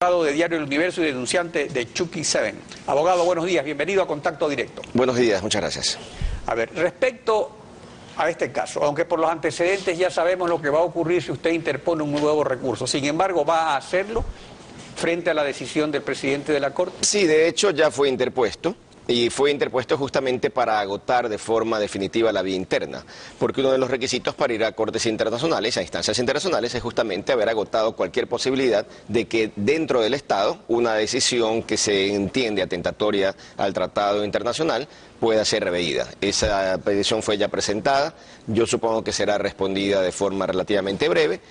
Abogado de Diario El Universo y denunciante de Chucky 7. Abogado, buenos días, bienvenido a Contacto Directo. Buenos días, muchas gracias. A ver, respecto a este caso, aunque por los antecedentes ya sabemos lo que va a ocurrir si usted interpone un nuevo recurso, sin embargo, ¿va a hacerlo frente a la decisión del presidente de la Corte? Sí, de hecho ya fue interpuesto. Y fue interpuesto justamente para agotar de forma definitiva la vía interna, porque uno de los requisitos para ir a cortes internacionales, a instancias internacionales, es justamente haber agotado cualquier posibilidad de que dentro del Estado una decisión que se entiende atentatoria al tratado internacional pueda ser reveída. Esa petición fue ya presentada, yo supongo que será respondida de forma relativamente breve,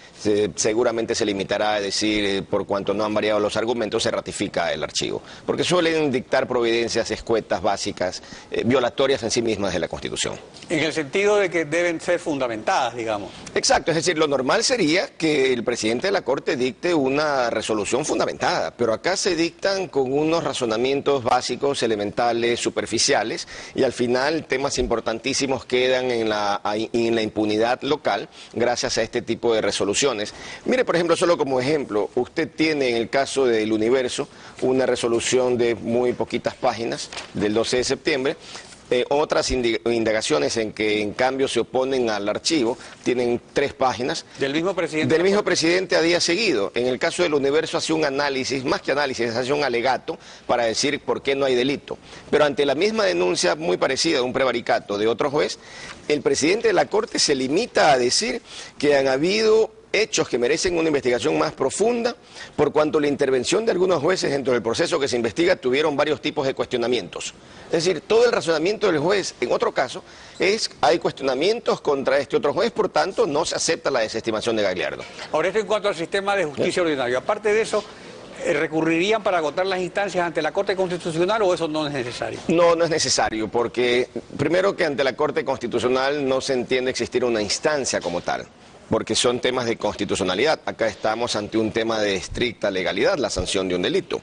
seguramente se limitará a decir por cuanto no han variado los argumentos se ratifica el archivo, porque suelen dictar providencias escuetas, básicas, violatorias en sí mismas de la Constitución. En el sentido de que deben ser fundamentadas, digamos. Exacto, es decir, lo normal sería que el presidente de la Corte dicte una resolución fundamentada, pero acá se dictan con unos razonamientos básicos, elementales, superficiales, y al final temas importantísimos quedan en la impunidad local gracias a este tipo de resoluciones. Mire, por ejemplo, solo como ejemplo, usted tiene en el caso del Universo una resolución de muy poquitas páginas del 12 de septiembre, otras indagaciones en que en cambio se oponen al archivo tienen 3 páginas. Del mismo presidente. Del mismo presidente a día seguido. En el caso del Universo hace un análisis, más que análisis, hace un alegato para decir por qué no hay delito. Pero ante la misma denuncia muy parecida de un prevaricato de otro juez, el presidente de la Corte se limita a decir que han habido hechos que merecen una investigación más profunda, por cuanto la intervención de algunos jueces dentro del proceso que se investiga tuvieron varios tipos de cuestionamientos. Es decir, todo el razonamiento del juez, en otro caso, es hay cuestionamientos contra este otro juez, por tanto, no se acepta la desestimación de Gagliardo. Ahora, esto en cuanto al sistema de justicia ordinario. Aparte de eso, ¿recurrirían para agotar las instancias ante la Corte Constitucional o eso no es necesario? No, no es necesario, porque primero que ante la Corte Constitucional no se entiende existir una instancia como tal, porque son temas de constitucionalidad. Acá estamos ante un tema de estricta legalidad, la sanción de un delito.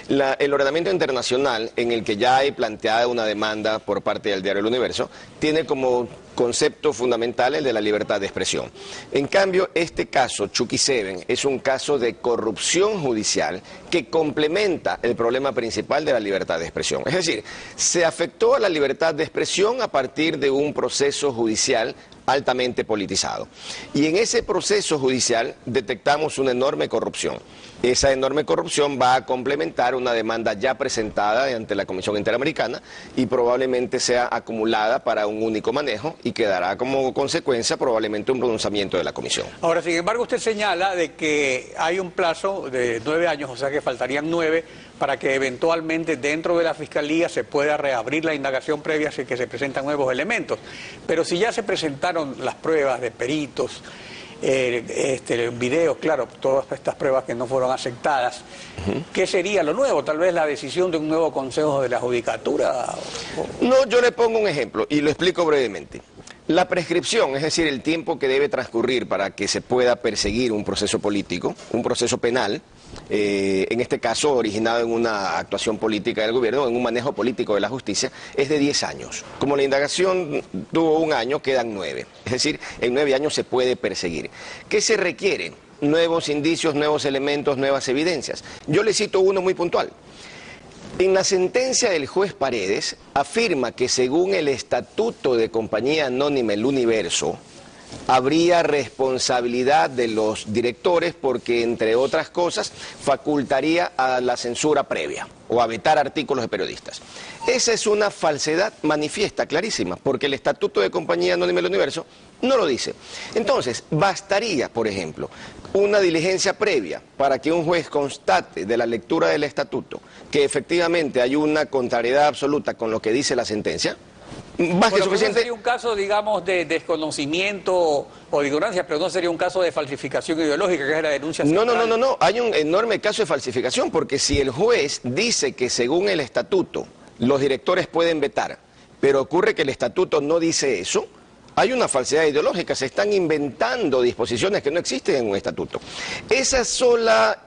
El ordenamiento internacional, en el que ya hay planteada una demanda por parte del Diario El Universo, tiene como concepto fundamental el de la libertad de expresión. En cambio, este caso, Chucky 7, es un caso de corrupción judicial que complementa el problema principal de la libertad de expresión. Es decir, se afectó a la libertad de expresión a partir de un proceso judicial altamente politizado. Y en ese proceso judicial detectamos una enorme corrupción. Esa enorme corrupción va a complementar una demanda ya presentada ante la Comisión Interamericana y probablemente sea acumulada para un único manejo y quedará como consecuencia probablemente un pronunciamiento de la Comisión. Ahora, sin embargo, usted señala de que hay un plazo de 9 años, o sea que faltarían 9 para que eventualmente dentro de la Fiscalía se pueda reabrir la indagación previa si que se presentan nuevos elementos. Pero si ya se presentaron las pruebas de peritos, videos, claro, todas estas pruebas que no fueron aceptadas, ¿qué sería lo nuevo? Tal vez la decisión de un nuevo Consejo de la Judicatura. No, yo le pongo un ejemplo y lo explico brevemente. La prescripción, es decir, el tiempo que debe transcurrir para que se pueda perseguir un proceso político, un proceso penal, en este caso originado en una actuación política del gobierno, en un manejo político de la justicia, es de 10 años. Como la indagación tuvo 1 año, quedan 9. Es decir, en 9 años se puede perseguir. ¿Qué se requiere? Nuevos indicios, nuevos elementos, nuevas evidencias. Yo le cito uno muy puntual. En la sentencia del juez Paredes afirma que según el Estatuto de Compañía Anónima El Universo, habría responsabilidad de los directores porque, entre otras cosas, facultaría a la censura previa o a vetar artículos de periodistas. Esa es una falsedad manifiesta, clarísima, porque el Estatuto de Compañía Anónima del Universo no lo dice. Entonces, bastaría, por ejemplo, una diligencia previa para que un juez constate de la lectura del Estatuto que efectivamente hay una contrariedad absoluta con lo que dice la sentencia. Más que suficiente. No sería un caso, digamos, de desconocimiento o de ignorancia, pero no sería un caso de falsificación ideológica, que es la denuncia central. No. Hay un enorme caso de falsificación, porque si el juez dice que según el estatuto los directores pueden vetar, pero ocurre que el estatuto no dice eso, hay una falsedad ideológica, se están inventando disposiciones que no existen en un estatuto. Esa sola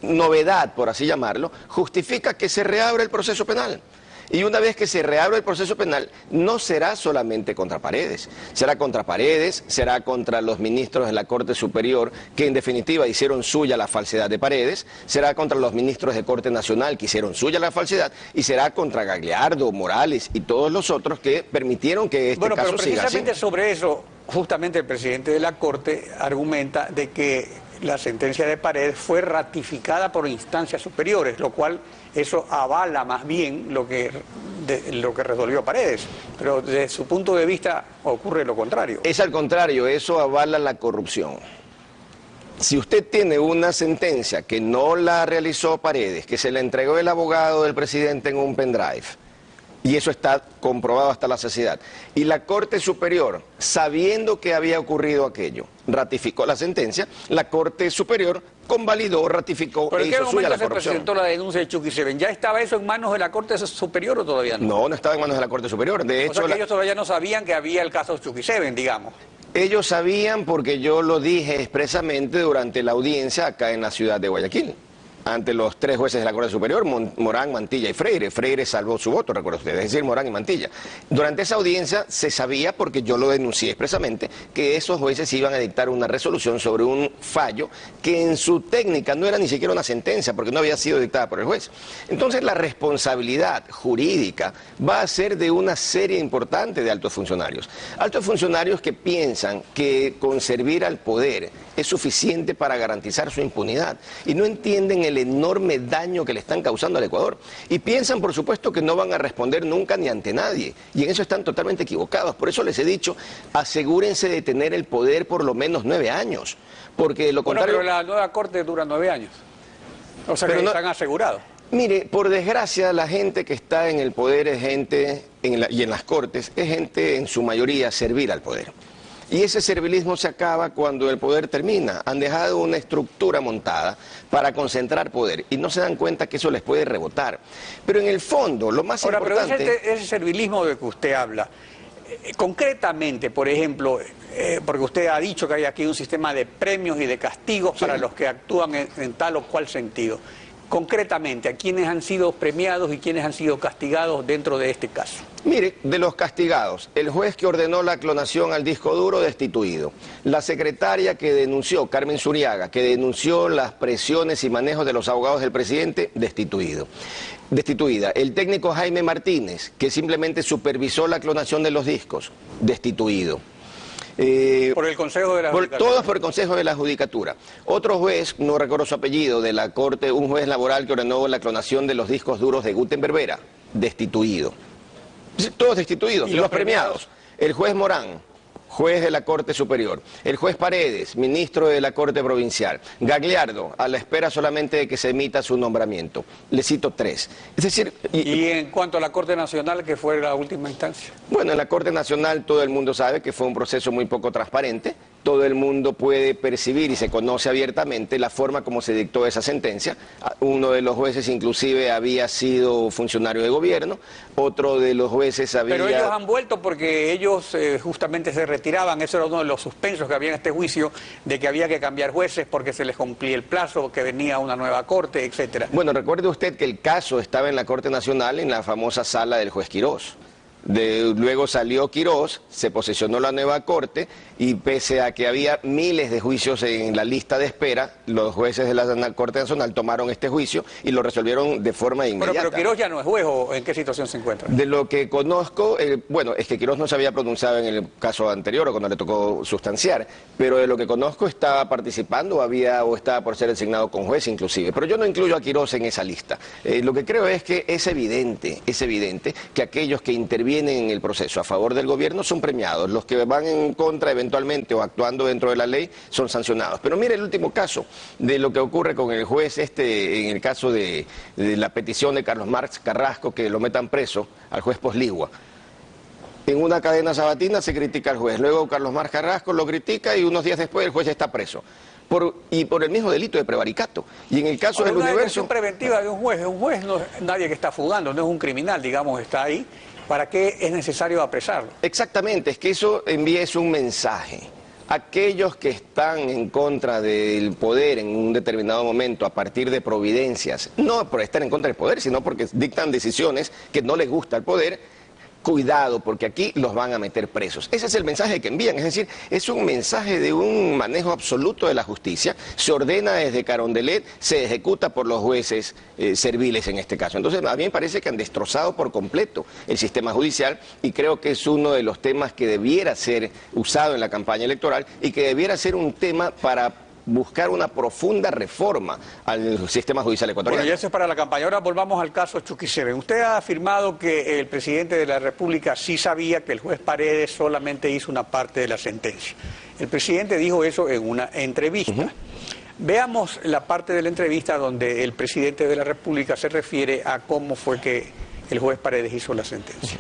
novedad, por así llamarlo, justifica que se reabra el proceso penal. Y una vez que se reabra el proceso penal, no será solamente contra Paredes. Será contra Paredes, será contra los ministros de la Corte Superior, que en definitiva hicieron suya la falsedad de Paredes, será contra los ministros de Corte Nacional, que hicieron suya la falsedad, y será contra Gagliardo, Morales y todos los otros que permitieron que este caso pero siga así. precisamente sobre eso, justamente el presidente de la Corte argumenta de que la sentencia de Paredes fue ratificada por instancias superiores, lo cual eso avala más bien lo que resolvió Paredes. Pero desde su punto de vista ocurre lo contrario. Es al contrario, eso avala la corrupción. Si usted tiene una sentencia que no la realizó Paredes, que se la entregó el abogado del presidente en un pendrive, y eso está comprobado hasta la saciedad, y la Corte Superior, sabiendo que había ocurrido aquello, ratificó la sentencia, la Corte Superior convalidó, ratificó ¿Pero e en qué hizo suya momento la se corrupción. presentó la denuncia de Chucky Seven? ¿Ya estaba eso en manos de la Corte Superior o todavía no? No, no estaba en manos de la Corte Superior. De hecho, O sea que ellos todavía no sabían que había el caso Chucky Seven, digamos. ellos sabían porque yo lo dije expresamente durante la audiencia acá en la ciudad de Guayaquil, ante los 3 jueces de la Corte Superior, Morán, Mantilla y Freire. Freire salvó su voto, recuerda usted, es decir, Morán y Mantilla. Durante esa audiencia se sabía, porque yo lo denuncié expresamente, que esos jueces iban a dictar una resolución sobre un fallo que en su técnica no era ni siquiera una sentencia, porque no había sido dictada por el juez. Entonces la responsabilidad jurídica va a ser de una serie importante de altos funcionarios. Altos funcionarios que piensan que con servir al poder es suficiente para garantizar su impunidad y no entienden el enorme daño que le están causando al Ecuador. Y piensan, por supuesto, que no van a responder nunca ni ante nadie. Y en eso están totalmente equivocados. Por eso les he dicho, asegúrense de tener el poder por lo menos 9 años. Porque de lo contrario... Pero la nueva Corte dura 9 años. O sea que están asegurados. Mire, por desgracia, la gente que está en el poder es gente, y en las Cortes, es gente en su mayoría servir al poder. Y ese servilismo se acaba cuando el poder termina. Han dejado una estructura montada para concentrar poder y no se dan cuenta que eso les puede rebotar. Pero en el fondo, lo más importante... Pero ese servilismo de que usted habla, concretamente, por ejemplo, porque usted ha dicho que hay aquí un sistema de premios y de castigos para los que actúan en tal o cual sentido. Concretamente, ¿a quiénes han sido premiados y quiénes han sido castigados dentro de este caso? Mire, de los castigados, el juez que ordenó la clonación al disco duro, destituido. La secretaria que denunció, Carmen Zuriaga, que denunció las presiones y manejos de los abogados del presidente, destituida. El técnico Jaime Martínez, que simplemente supervisó la clonación de los discos, destituido. Por el Consejo de la Judicatura. Todos por el Consejo de la Judicatura. Otro juez, no recuerdo su apellido, de la Corte, un juez laboral que ordenó la clonación de los discos duros de Gutenberg Vera, destituido. Todos destituidos. ¿Y los premiados? El juez Morán, juez de la Corte Superior. El juez Paredes, ministro de la Corte Provincial. Gagliardo, a la espera solamente de que se emita su nombramiento. Le cito 3. Es decir... ¿Y en cuanto a la Corte Nacional, que fue la última instancia? Bueno, en la Corte Nacional todo el mundo sabe que fue un proceso muy poco transparente. Todo el mundo puede percibir y se conoce abiertamente la forma como se dictó esa sentencia. Uno de los jueces inclusive había sido funcionario de gobierno, otro de los jueces había... Pero ellos han vuelto porque ellos justamente se retiraban. Eso era uno de los suspensos que había en este juicio, de que había que cambiar jueces porque se les cumplía el plazo, que venía una nueva corte, etcétera. Bueno, recuerde usted que el caso estaba en la Corte Nacional, en la famosa sala del juez Quirós. Luego salió Quirós, se posesionó la nueva corte y pese a que había miles de juicios en la lista de espera, los jueces de la Corte Nacional tomaron este juicio y lo resolvieron de forma inmediata. Pero Quirós ya no es juez, ¿o en qué situación se encuentra? De lo que conozco, bueno, es que Quirós no se había pronunciado en el caso anterior o cuando le tocó sustanciar, pero de lo que conozco estaba participando o estaba por ser designado con juez inclusive. Pero yo no incluyo a Quirós en esa lista. Lo que creo es que es evidente que aquellos que intervienen en el proceso a favor del gobierno son premiados, los que van en contra eventualmente o actuando dentro de la ley son sancionados. Pero mire el último caso de lo que ocurre con el juez en el caso de la petición de Carlos Marx Carrasco que lo metan preso al juez Posligua. En una cadena sabatina se critica al juez, luego Carlos Marx Carrasco lo critica y unos días después el juez está preso. Y por el mismo delito de prevaricato. Y en el caso del Universo... Una detención preventiva de un juez no es nadie que está fugando, no es un criminal, digamos, está ahí. ¿Para qué es necesario apresarlo? Exactamente, es que eso envía un mensaje. aquellos que están en contra del poder en un determinado momento a partir de providencias, no por estar en contra del poder, sino porque dictan decisiones que no les gusta el poder, cuidado, porque aquí los van a meter presos. Ese es el mensaje que envían, es decir, es un mensaje de un manejo absoluto de la justicia, se ordena desde Carondelet, se ejecuta por los jueces serviles en este caso. Entonces, a mí me parece que han destrozado por completo el sistema judicial y creo que es uno de los temas que debiera ser usado en la campaña electoral y que debiera ser un tema para buscar una profunda reforma al sistema judicial ecuatoriano. Bueno, y eso es para la campaña. Ahora volvamos al caso Chucky Seven. Usted ha afirmado que el presidente de la República sí sabía que el juez Paredes solamente hizo una parte de la sentencia. El presidente dijo eso en una entrevista. Veamos la parte de la entrevista donde el presidente de la República se refiere a cómo fue que el juez Paredes hizo la sentencia.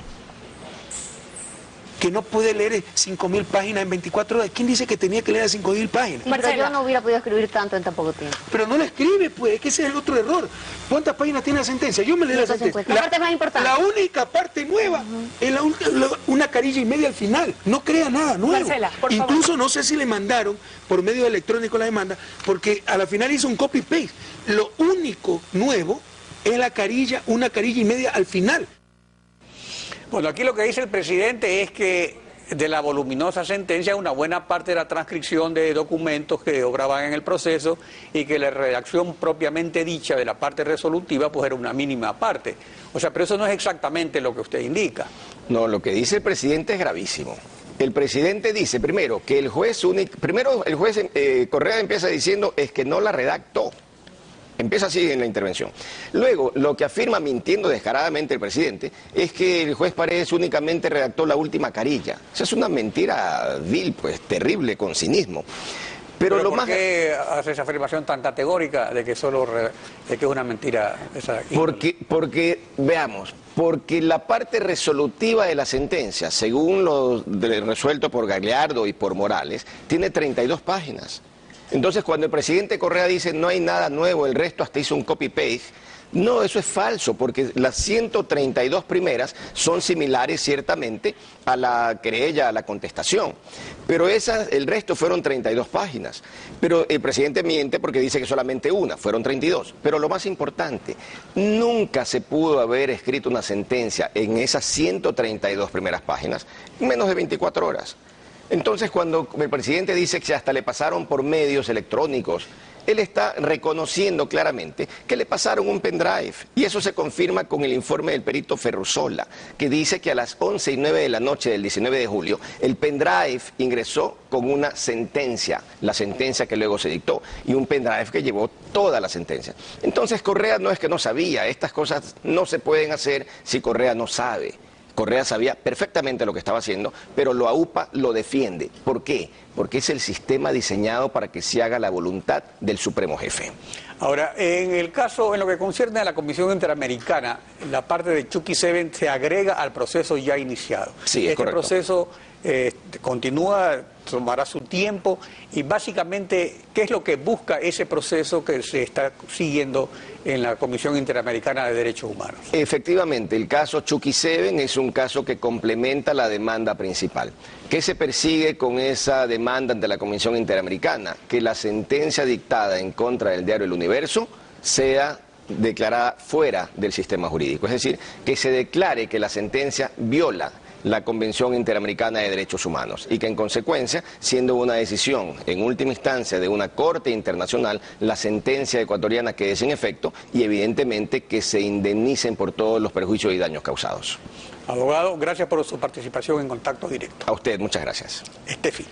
Que no puede leer 5.000 páginas en 24 horas. ¿Quién dice que tenía que leer 5.000 páginas? Pero yo no hubiera podido escribir tanto en tan poco tiempo. Pero no la escribe, pues, es que ese es el otro error. ¿Cuántas páginas tiene la sentencia? Yo me leí la sentencia. La parte más importante. La única parte nueva es una carilla y media al final. No crea nada nuevo. Marcela, por Incluso favor. no sé si le mandaron por medio electrónico la demanda, porque a la final hizo un copy-paste. Lo único nuevo es una carilla y media al final. Bueno, aquí lo que dice el presidente es que de la voluminosa sentencia una buena parte de la transcripción de documentos que obraban en el proceso y que la redacción propiamente dicha de la parte resolutiva pues era una mínima parte. O sea, pero eso no es exactamente lo que usted indica. No, lo que dice el presidente es gravísimo. El presidente dice, primero, que el juez Correa empieza diciendo es que no la redactó. Empieza así en la intervención. Luego, lo que afirma, mintiendo descaradamente el presidente, es que el juez Paredes únicamente redactó la última carilla. Esa es una mentira vil, pues, terrible, con cinismo. Pero lo ¿por más... qué hace esa afirmación tan categórica de que de que es una mentira esa? Porque, veamos, porque la parte resolutiva de la sentencia, según lo resuelto por Gagliardo y por Morales, tiene 32 páginas. Entonces, cuando el presidente Correa dice no hay nada nuevo, el resto hasta hizo un copy-paste, no, eso es falso, porque las 132 primeras son similares ciertamente a la querella, a la contestación, pero el resto fueron 32 páginas. Pero el presidente miente porque dice que solamente una, fueron 32. Pero lo más importante, nunca se pudo haber escrito una sentencia en esas 132 primeras páginas en menos de 24 horas. Entonces, cuando el presidente dice que hasta le pasaron por medios electrónicos, él está reconociendo claramente que le pasaron un pendrive. Y eso se confirma con el informe del perito Ferrusola, que dice que a las 11:09 de la noche del 19 de julio, el pendrive ingresó con una sentencia, la sentencia que luego se dictó, y un pendrive que llevó toda la sentencia. Entonces, Correa no es que no sabía, estas cosas no se pueden hacer si Correa no sabe. Correa sabía perfectamente lo que estaba haciendo, pero la UPA lo defiende. ¿Por qué? Porque es el sistema diseñado para que se haga la voluntad del supremo jefe. Ahora, en el caso, en lo que concierne a la Comisión Interamericana, la parte de Chucky Seven se agrega al proceso ya iniciado. Sí, es correcto. Proceso continúa, tomará su tiempo y básicamente, ¿qué es lo que busca ese proceso que se está siguiendo en la Comisión Interamericana de Derechos Humanos? Efectivamente, el caso Chucky Seven es un caso que complementa la demanda principal. ¿Qué se persigue con esa demanda ante la Comisión Interamericana? Que la sentencia dictada en contra del diario El Universo sea declarada fuera del sistema jurídico. Es decir, que se declare que la sentencia viola la Convención Interamericana de Derechos Humanos y que en consecuencia, siendo una decisión en última instancia de una corte internacional, la sentencia ecuatoriana quede sin efecto y evidentemente que se indemnicen por todos los perjuicios y daños causados. Abogado, gracias por su participación en Contacto Directo. A usted, muchas gracias. Estefi.